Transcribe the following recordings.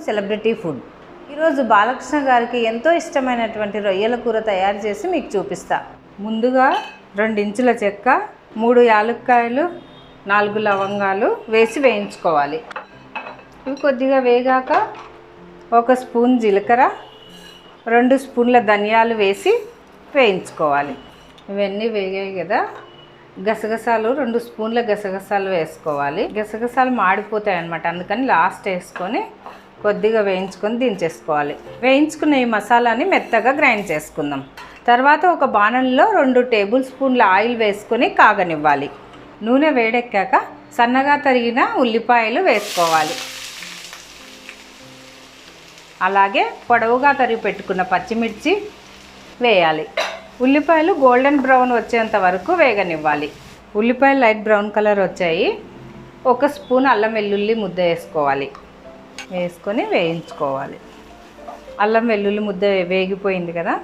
Celebrity food. ఈరోజు బాలకృష్ణ గారికి ఎంతో ఇష్టమైనటువంటి రొయ్యల కూర తయారు చేసి మీకు చూపిస్తా. ముందుగా 2 ఇంచుల చెక్క, 3 యాలక్కాయలు, 4 లవంగాలు వేసి వేయించుకోవాలి. ఇవి కొద్దిగా వేగాక 1 స్పూన్ జీలకర్ర, 2 స్పూన్ల ధనియాలు వేసి వేయించుకోవాలి. ఇవన్నీ వేగాయి కదా, గసగసాలు 2 స్పూన్ల గసగసాలు వేసుకోవాలి. గసగసాలు మాడిపోతాయి అన్నమాట, అందుకని లాస్ట్ వేసుకొని కొద్దిగా వేయించుకొని దించేసుకోవాలి. వేయించుకున్న ఈ మసాలాని మెత్తగా గ్రైండ్ చేసుకుందాం. తర్వాత ఒక బాణలిలో 2 టేబుల్ స్పూన్ల ఆయిల్ వేసుకొని కాగనివ్వాలి. నూనె వేడెక్కాక సన్నగా తరిగిన ఉల్లిపాయలు వేసుకోవాలి. అలాగే పొడవుగా తరిగి పెట్టుకున్న పచ్చిమిర్చి వేయాలి. ఉల్లిపాయలు గోల్డెన్ బ్రౌన్ వచ్చేంత వరకు వేగనివ్వాలి. ఉల్లిపాయలు లైట్ బ్రౌన్ కలర్ వచ్చాయి. 1 స్పూన్ అల్లం వెల్లుల్లి ముద్ద వేసుకోవాలి. వేసుకొని వేయించుకోవాలి. అల్లం వెల్లుల్లి ముద్ద వేగిపోయింది కదా,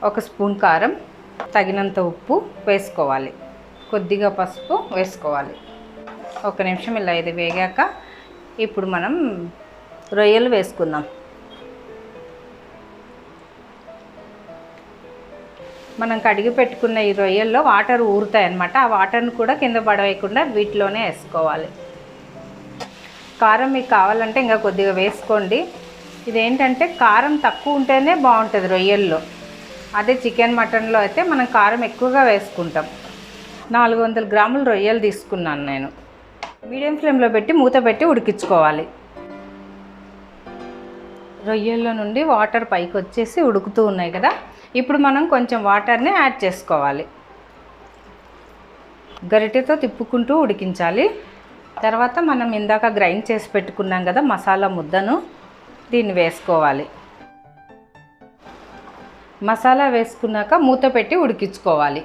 1 స్పూన్ కారం, తగినంత ఉప్పు వేసుకోవాలి. కొద్దిగా పసుపు వేసుకోవాలి. 1 నిమిషం ఇలా ఇది వేగాక ఇప్పుడు మనం రొయ్యలు వేసుకుందాం. మనం కడిగి పెట్టుకున్న ఈ రొయ్యల్లో వాటర్ ఊరుతాయి అన్నమాట. ఆ వాటర్ని కూడా కింద పడవేయకుండా వీటిలోనే వేసుకోవాలి. కారం మీకు కావాలంటే ఇంకా కొద్దిగా వేసుకోండి. ఇదేంటంటే కారం తక్కువ ఉంటేనే బాగుంటుంది రొయ్యల్లో. అదే చికెన్ మటన్లో అయితే మనం కారం ఎక్కువగా వేసుకుంటాం. 400 గ్రాముల రొయ్యలు తీసుకున్నాను నేను. మీడియం ఫ్లేమ్లో పెట్టి మూత పెట్టి ఉడికించుకోవాలి. రొయ్యల్లో నుండి వాటర్ పైకి వచ్చేసి ఉడుకుతూ ఉన్నాయి కదా, ఇప్పుడు మనం కొంచెం వాటర్ని యాడ్ చేసుకోవాలి. గరిటెతో తిప్పుకుంటూ ఉడికించాలి. తర్వాత మనం ఇందాక గ్రైండ్ చేసి పెట్టుకున్నాం కదా మసాలా ముద్దను, దీన్ని వేసుకోవాలి. మసాలా వేసుకున్నాక మూత పెట్టి ఉడికించుకోవాలి.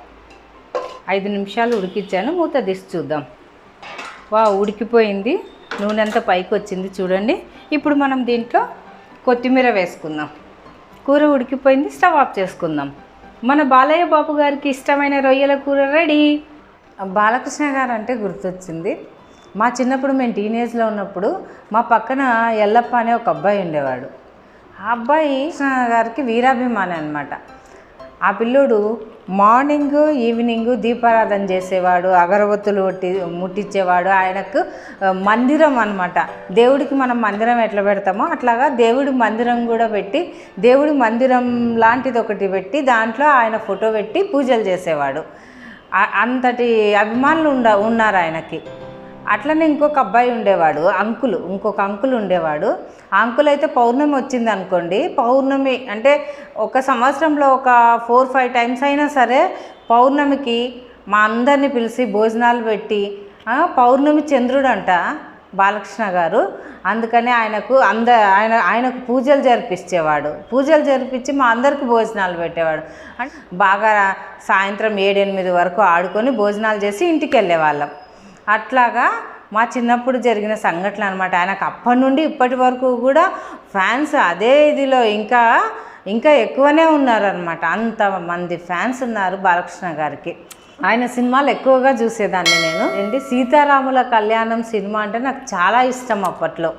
5 నిమిషాలు ఉడికించాను. మూత తీసి చూద్దాం. ఉడికిపోయింది. నూనె అంతా పైకి వచ్చింది చూడండి. ఇప్పుడు మనం దీంట్లో కొత్తిమీర వేసుకుందాం. కూర ఉడికిపోయింది. స్టవ్ ఆఫ్ చేసుకుందాం. మన బాలయ్య బాబు గారికి ఇష్టమైన రొయ్యల కూర రెడీ. బాలకృష్ణ గారు అంటే గుర్తొచ్చింది. మా చిన్నప్పుడు మేము టీనేజ్లో ఉన్నప్పుడు మా పక్కన ఎల్లప్ప అనే ఒక అబ్బాయి ఉండేవాడు. ఆ అబ్బాయి కృష్ణ గారికి వీరాభిమాని అనమాట. ఆ పిల్లోడు మార్నింగ్ ఈవినింగ్ దీపారాధన చేసేవాడు, అగరవత్తులు ముట్టించేవాడు. ఆయనకు మందిరం అనమాట. దేవుడికి మనం మందిరం ఎట్లా పెడతామో అట్లాగా దేవుడి మందిరం కూడా పెట్టి, దేవుడి మందిరం లాంటిది ఒకటి పెట్టి దాంట్లో ఆయన ఫోటో పెట్టి పూజలు చేసేవాడు. అంతటి అభిమానులు ఉన్నారు ఆయనకి. అట్లనే ఇంకొక అబ్బాయి ఉండేవాడు, ఇంకొక అంకుల్ ఉండేవాడు. ఆ అంకుల్ అయితే పౌర్ణమి వచ్చింది అనుకోండి, పౌర్ణమి అంటే ఒక సంవత్సరంలో ఒక 4-5 టైమ్స్ అయినా సరే పౌర్ణమికి మా అందరినీ పిలిచి భోజనాలు పెట్టి, పౌర్ణమి చంద్రుడు అంట బాలకృష్ణ గారు, అందుకని ఆయనకు పూజలు జరిపించేవాడు. పూజలు జరిపించి మా అందరికీ భోజనాలు పెట్టేవాడు. బాగా సాయంత్రం 7-8 వరకు ఆడుకొని భోజనాలు చేసి ఇంటికి వెళ్ళేవాళ్ళం. అట్లాగా మా చిన్నప్పుడు జరిగిన సంఘటన అనమాట. ఆయనకు అప్పటి నుండి ఇప్పటి వరకు కూడా ఫ్యాన్స్ అదే ఇదిలో ఇంకా ఎక్కువనే ఉన్నారనమాట. అంతమంది ఫ్యాన్స్ ఉన్నారు బాలకృష్ణ గారికి. ఆయన సినిమాలు ఎక్కువగా చూసేదాన్ని నేను. సీతారాముల కళ్యాణం సినిమా అంటే నాకు చాలా ఇష్టం అప్పట్లో.